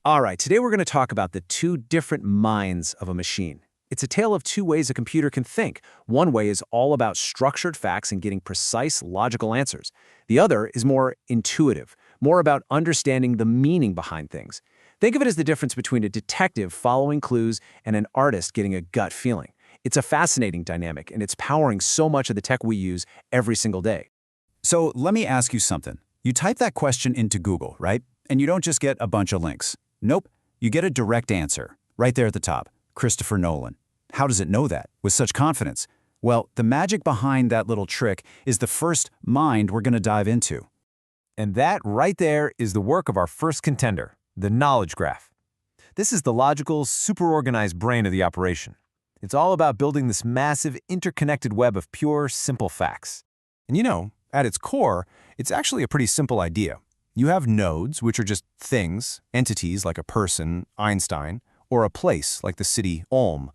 All right, today we're going to talk about the two different minds of a machine. It's a tale of two ways a computer can think. One way is all about structured facts and getting precise, logical answers. The other is more intuitive, more about understanding the meaning behind things. Think of it as the difference between a detective following clues and an artist getting a gut feeling. It's a fascinating dynamic, and it's powering so much of the tech we use every single day. So let me ask you something. You type that question into Google, right? And you don't just get a bunch of links. Nope, you get a direct answer, right there at the top, Christopher Nolan. How does it know that, with such confidence? Well, the magic behind that little trick is the first mind we're going to dive into. And that right there is the work of our first contender, the knowledge graph. This is the logical, super-organized brain of the operation. It's all about building this massive, interconnected web of pure, simple facts. And at its core, it's actually a pretty simple idea. You have nodes, which are just things, entities like a person, Einstein, or a place like the city, Ulm.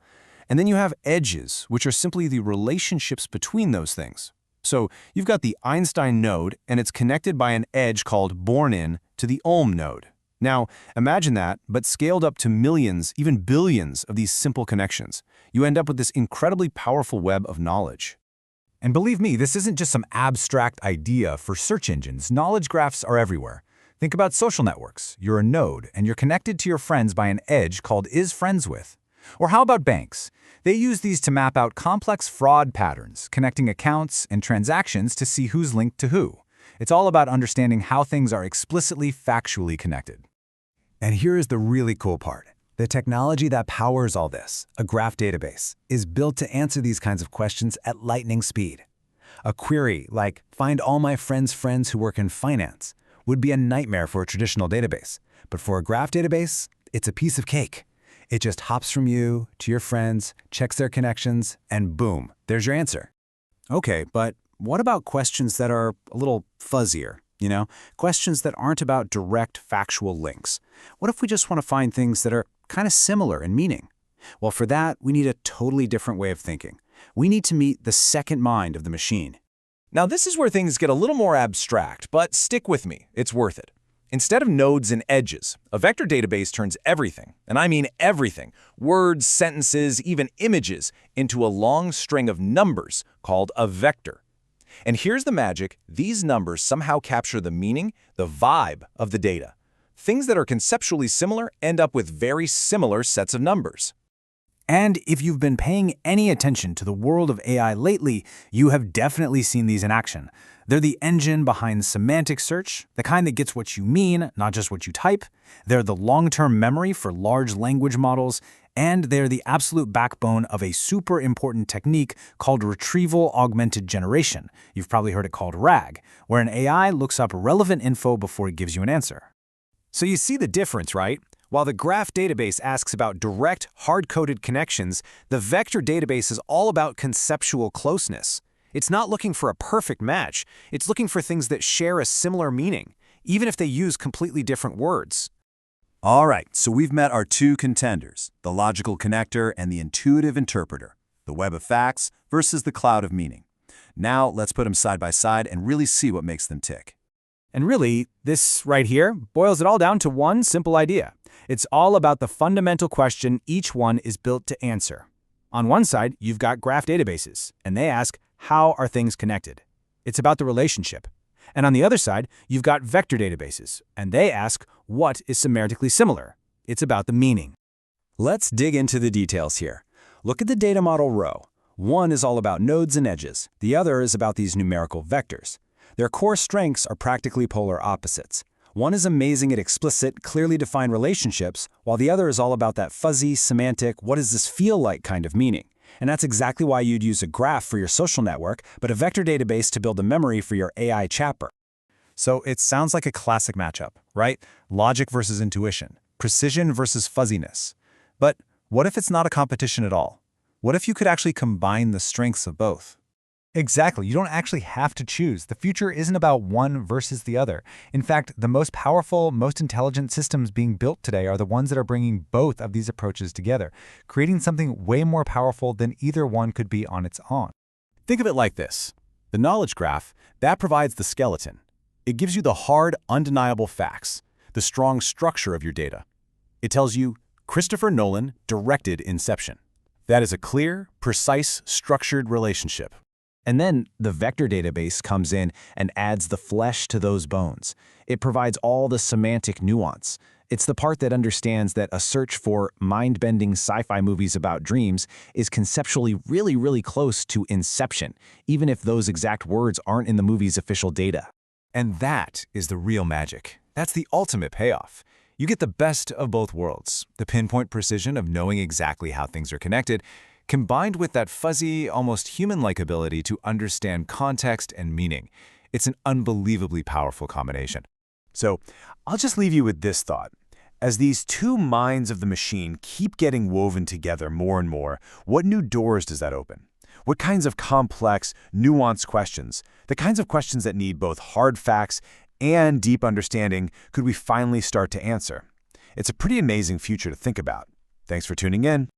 And then you have edges, which are simply the relationships between those things. So you've got the Einstein node, and it's connected by an edge called born in to the Ulm node. Now, imagine that, but scaled up to millions, even billions of these simple connections. You end up with this incredibly powerful web of knowledge. And believe me, this isn't just some abstract idea for search engines. Knowledge graphs are everywhere. Think about social networks. You're a node, and you're connected to your friends by an edge called isFriendsWith. Or how about banks? They use these to map out complex fraud patterns, connecting accounts and transactions to see who's linked to who. It's all about understanding how things are explicitly factually connected. And here is the really cool part. The technology that powers all this, a graph database, is built to answer these kinds of questions at lightning speed. A query like, find all my friends' friends who work in finance, would be a nightmare for a traditional database. But for a graph database, it's a piece of cake. It just hops from you to your friends, checks their connections, and boom, there's your answer. Okay, but what about questions that are a little fuzzier? Questions that aren't about direct factual links. What if we just want to find things that are kind of similar in meaning? Well, for that, we need a totally different way of thinking. We need to meet the second mind of the machine. Now, this is where things get a little more abstract, but stick with me, it's worth it. Instead of nodes and edges, a vector database turns everything, and I mean everything, words, sentences, even images, into a long string of numbers called a vector. And here's the magic, these numbers somehow capture the meaning, the vibe of the data. Things that are conceptually similar end up with very similar sets of numbers. And if you've been paying any attention to the world of AI lately, you have definitely seen these in action. They're the engine behind semantic search, the kind that gets what you mean, not just what you type. They're the long-term memory for large language models, and they're the absolute backbone of a super important technique called retrieval augmented generation. You've probably heard it called RAG, where an AI looks up relevant info before it gives you an answer. So you see the difference, right? While the graph database asks about direct, hard-coded connections, the vector database is all about conceptual closeness. It's not looking for a perfect match. It's looking for things that share a similar meaning, even if they use completely different words. All right, so we've met our two contenders, the logical connector and the intuitive interpreter, the web of facts versus the cloud of meaning. Now let's put them side by side and really see what makes them tick. And really, this right here boils it all down to one simple idea. It's all about the fundamental question each one is built to answer. On one side, you've got graph databases, and they ask, how are things connected? It's about the relationship. And on the other side, you've got vector databases, and they ask, what is semantically similar? It's about the meaning. Let's dig into the details here. Look at the data model row. One is all about nodes and edges. The other is about these numerical vectors. Their core strengths are practically polar opposites. One is amazing at explicit, clearly defined relationships, while the other is all about that fuzzy, semantic, what does this feel like kind of meaning. And that's exactly why you'd use a graph for your social network, but a vector database to build a memory for your AI chatbot. So it sounds like a classic matchup, right? Logic versus intuition, precision versus fuzziness. But what if it's not a competition at all? What if you could actually combine the strengths of both? Exactly. You don't actually have to choose. The future isn't about one versus the other. In fact, the most powerful, most intelligent systems being built today are the ones that are bringing both of these approaches together, creating something way more powerful than either one could be on its own. Think of it like this. The knowledge graph, that provides the skeleton. It gives you the hard, undeniable facts, the strong structure of your data. It tells you, Christopher Nolan directed Inception. That is a clear, precise, structured relationship. And then the vector database comes in and adds the flesh to those bones. It provides all the semantic nuance. It's the part that understands that a search for mind-bending sci-fi movies about dreams is conceptually really close to Inception, even if those exact words aren't in the movie's official data. And that is the real magic. That's the ultimate payoff. You get the best of both worlds, the pinpoint precision of knowing exactly how things are connected, combined with that fuzzy, almost human-like ability to understand context and meaning. It's an unbelievably powerful combination. So, I'll just leave you with this thought. As these two minds of the machine keep getting woven together more and more, what new doors does that open? What kinds of complex, nuanced questions, the kinds of questions that need both hard facts and deep understanding, could we finally start to answer? It's a pretty amazing future to think about. Thanks for tuning in.